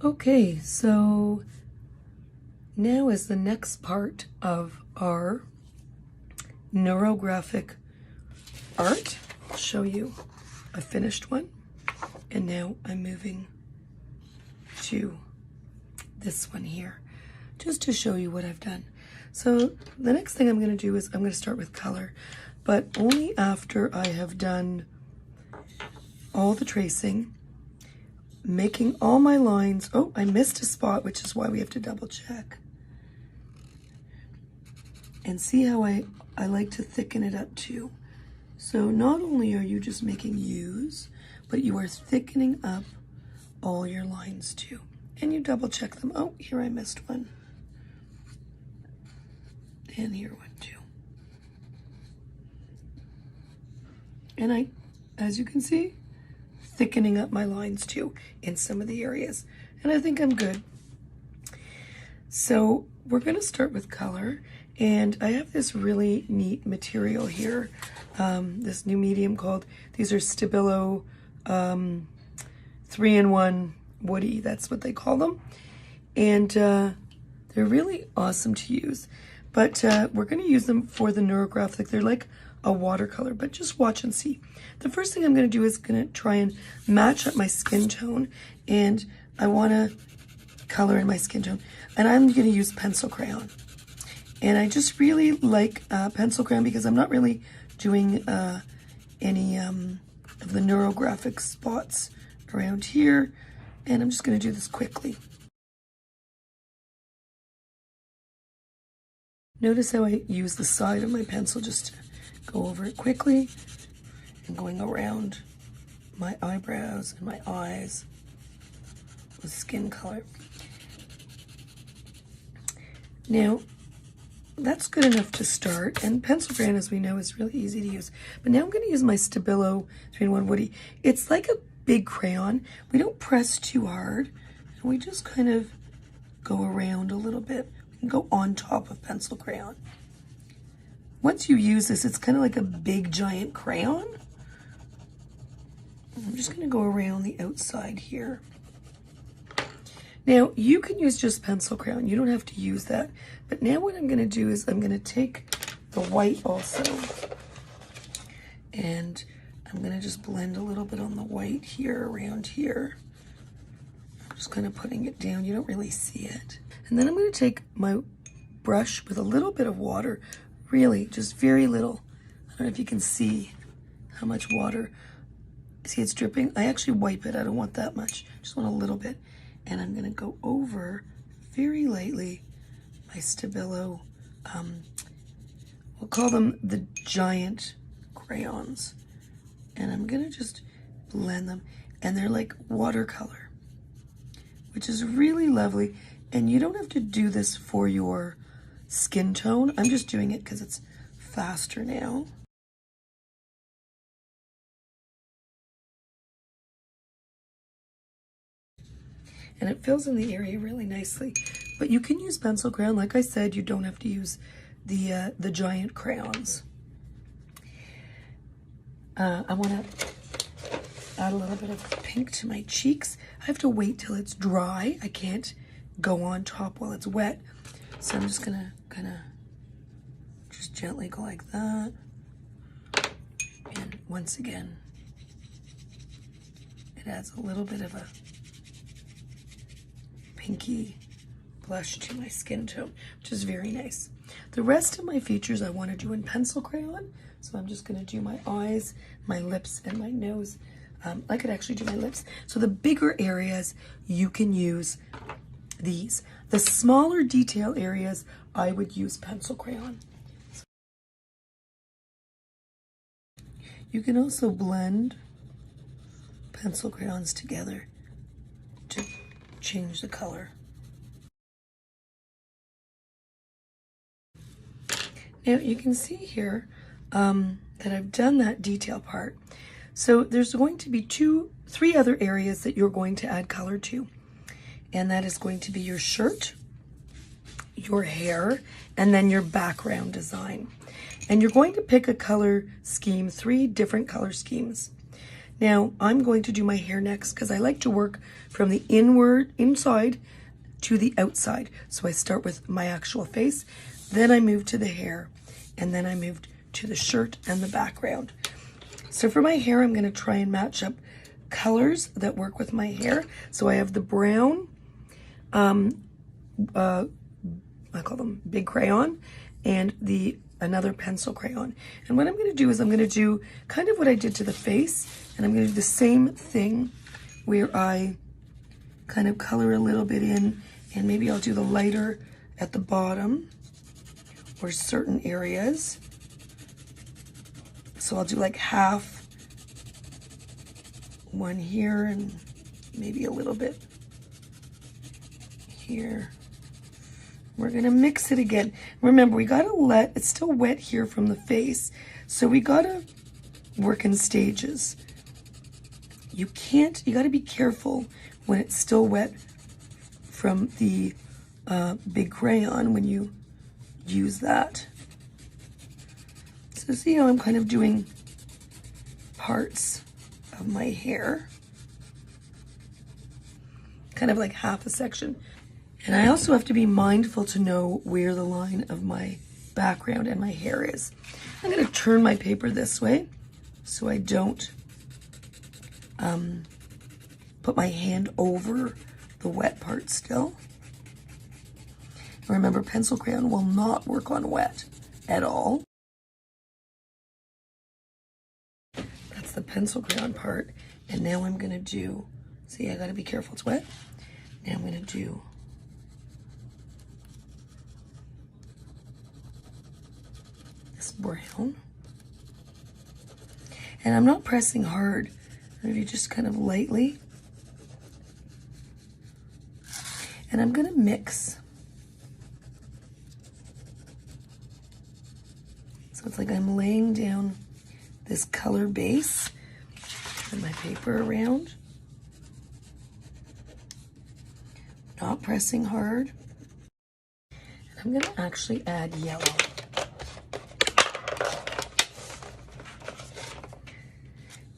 Okay, so now is the next part of our neurographic art. I'll show you a finished one, and now I'm moving to this one here just to show you what I've done. So the next thing I'm going to do is I'm going to start with color, but only after I have done all the tracing, making all my lines. Oh, I missed a spot, which is why we have to double check. And see how I like to thicken it up too. So not only are you just making U's, but you are thickening up all your lines too. And you double check them. Oh, here I missed one. And here one too. And I, as you can see, thickening up my lines too in some of the areas. And I think I'm good. So we're going to start with color. And I have this really neat material here, this new medium called, these are Stabilo 3-in-1 woody, that's what they call them. And they're really awesome to use. But we're going to use them for the neurographic. They're like a watercolor, but just watch and see. The first thing I'm going to do is going to try and match up my skin tone, and I want to color in my skin tone. And I'm going to use pencil crayon. And I just really like pencil crayon because I'm not really doing any of the neurographic spots around here. And I'm just going to do this quickly. Notice how I use the side of my pencil just to go over it quickly and going around my eyebrows and my eyes with skin color. Now, that's good enough to start, and pencil crayon, as we know, is really easy to use. But now I'm going to use my Stabilo 3-in-1 woody. It's like a big crayon. We don't press too hard, and we just kind of go around a little bit. We can go on top of pencil crayon. Once you use this, it's kind of like a big giant crayon. I'm just going to go around the outside here. Now, you can use just pencil crayon. You don't have to use that. But now what I'm going to do is I'm going to take the white also. And I'm going to just blend a little bit on the white here, around here. I'm just kind of putting it down. You don't really see it. And then I'm going to take my brush with a little bit of water. Really, just very little. I don't know if you can see how much water. See, it's dripping. I actually wipe it. I don't want that much. Just want a little bit. And I'm going to go over very lightly my Stabilo, we'll call them the giant crayons. And I'm going to just blend them. And they're like watercolor, which is really lovely. And you don't have to do this for your skin tone. I'm just doing it because it's faster now. And it fills in the area really nicely. But you can use pencil crayon. Like I said, you don't have to use the giant crayons. I want to add a little bit of pink to my cheeks. I have to wait till it's dry. I can't go on top while it's wet. So I'm just going to kind of just gently go like that. And once again, it adds a little bit of a pinky blush to my skin tone, which is very nice. The rest of my features I want to do in pencil crayon, so I'm just going to do my eyes, my lips, and my nose. I could actually do my lips. So the bigger areas, you can use these. The smaller detail areas, I would use pencil crayon. You can also blend pencil crayons together to change the color. Now you can see here that I've done that detail part. So there's going to be three other areas that you're going to add color to. And that is going to be your shirt, your hair, and then your background design. And you're going to pick a color scheme, 3 different color schemes. Now I'm going to do my hair next because I like to work from the inside to the outside. So I start with my actual face, then I move to the hair, and then I moved to the shirt and the background. So for my hair, I'm going to try and match up colors that work with my hair. So I have the brown, I call them big crayon, and another pencil crayon. And what I'm going to do is I'm going to do kind of what I did to the face, and I'm going to do the same thing where I kind of color a little bit in, and maybe I'll do the lighter at the bottom or certain areas. So I'll do like half one here and maybe a little bit here. We're gonna mix it again. Remember, we gotta it's still wet here from the face, so we gotta work in stages. You gotta be careful when it's still wet from the big crayon when you use that. So see how I'm kind of doing parts of my hair, kind of like half a section. And I also have to be mindful to know where the line of my background and my hair is. I'm going to turn my paper this way so I don't put my hand over the wet part still. Remember, pencil crayon will not work on wet at all. That's the pencil crayon part. And now I'm going to do, see, I got to be careful, it's wet. Now I'm going to do this brown. And I'm not pressing hard. Maybe just kind of lightly. And I'm going to mix. So it's like I'm laying down this color base and my paper around. Not pressing hard. And I'm going to actually add yellow.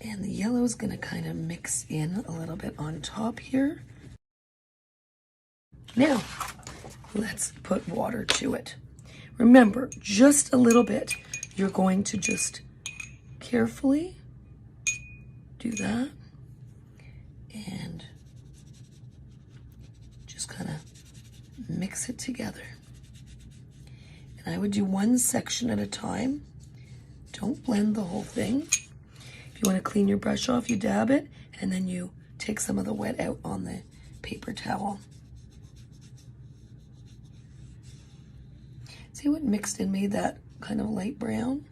And the yellow is going to kind of mix in a little bit on top here. Now, let's put water to it. Remember, just a little bit. You're going to just carefully do that and just kind of mix it together. And I would do one section at a time. Don't blend the whole thing. If you want to clean your brush off, you dab it, and then you take some of the wet out on the paper towel. See what mixed and made that kind of light brown?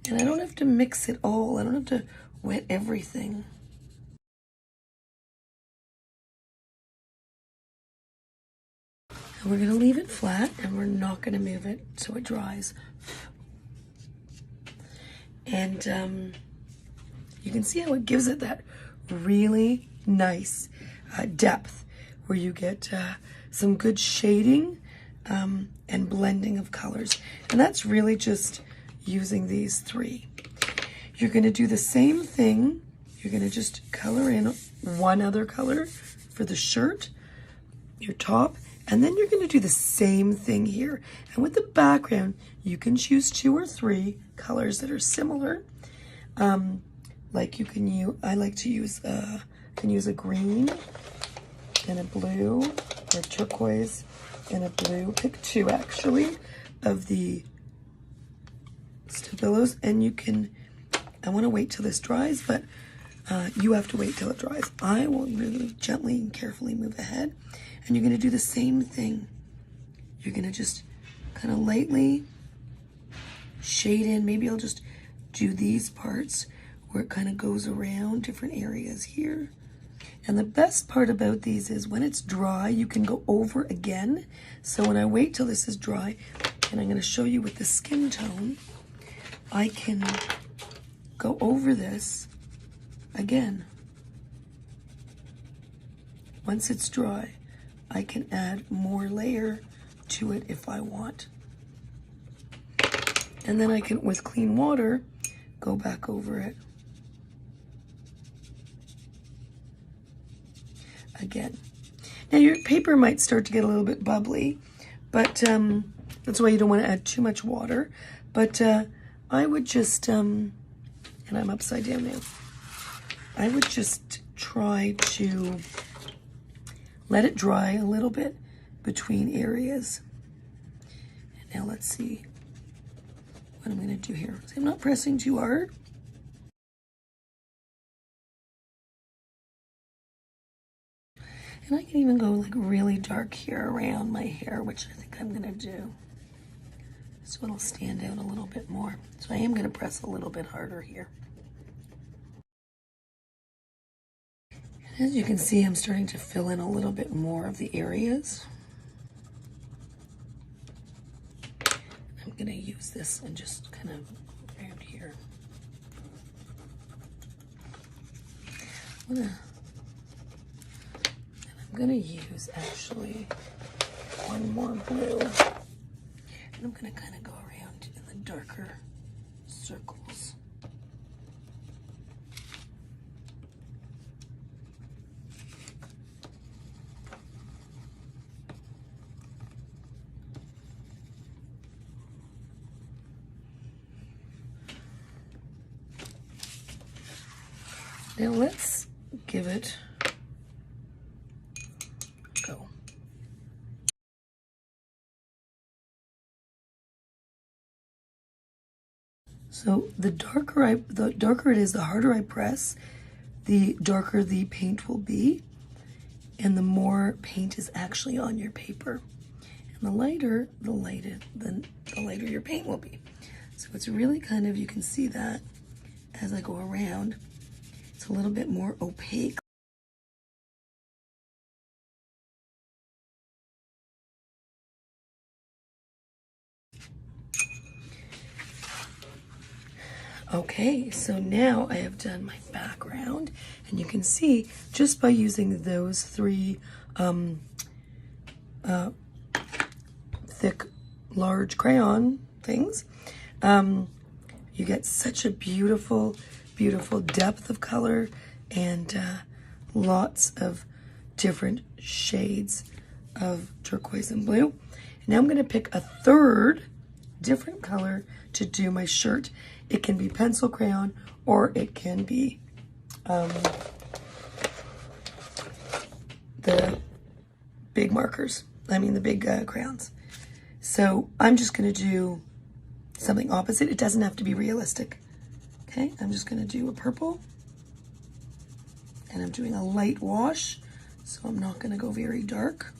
And I don't have to mix it all. I don't have to wet everything. And we're gonna leave it flat, and we're not gonna move it so it dries. And you can see how it gives it that really nice depth where you get some good shading and blending of colors. And that's really just using these three. You're going to do the same thing. You're going to just color in one other color for the shirt, your top, and then you're going to do the same thing here. And with the background, you can choose 2 or 3 colors that are similar. Like you can use, I like to use, can use a green and a blue, or turquoise and a blue. Pick 2 actually of the Stabilos, and you can, I want to wait till this dries, but you have to wait till it dries. I will really gently and carefully move ahead, and you're going to do the same thing. You're going to just kind of lightly shade in. Maybe I'll just do these parts where it kind of goes around different areas here. And the best part about these is when it's dry, you can go over again. So when I wait till this is dry, and I'm going to show you with the skin tone, I can go over this again. Once it's dry, I can add more layer to it if I want. And then I can, with clean water, go back over it. Again. Now your paper might start to get a little bit bubbly, but that's why you don't want to add too much water. But I would just, and I'm upside down now, I would just try to let it dry a little bit between areas. And now let's see what I'm going to do here. So I'm not pressing too hard. And I can even go like really dark here around my hair, which I think I'm going to do. So it'll stand out a little bit more. So I am going to press a little bit harder here. And as you can see, I'm starting to fill in a little bit more of the areas. I'm going to use this and just kind of around here. I'm going to use actually one more blue. And I'm going to kind of go around in the darker circles. Now let's give it a go. So the darker it is, the harder I press, the darker the paint will be, and the more paint is actually on your paper. And the lighter your paint will be. So it's really kind of, you can see that as I go around, it's a little bit more opaque. Okay, so now I have done my background, and you can see just by using those three thick, large crayon things, you get such a beautiful, beautiful depth of color and lots of different shades of turquoise and blue. And now I'm going to pick a third different color to do my shirt. It can be pencil crayon or it can be the big markers. I mean the big crayons. So I'm just going to do something opposite. It doesn't have to be realistic. Okay, I'm just going to do a purple. And I'm doing a light wash, so I'm not going to go very dark.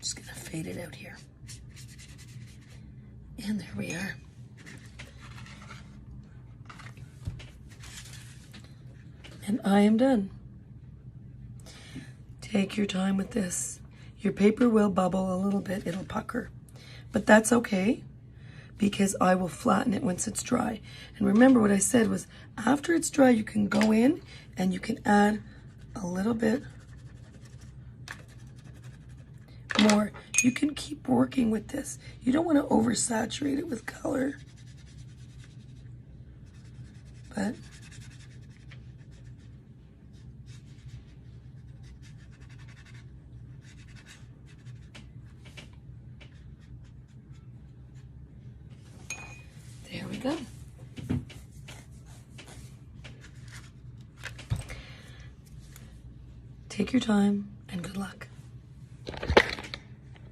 Just going to fade it out here. And there we are. And I am done. Take your time with this. Your paper will bubble a little bit, it'll pucker. But that's okay, because I will flatten it once it's dry. And remember what I said was, after it's dry, you can go in and you can add a little bit more. You can keep working with this. You don't want to oversaturate it with color. But there we go. Take your time.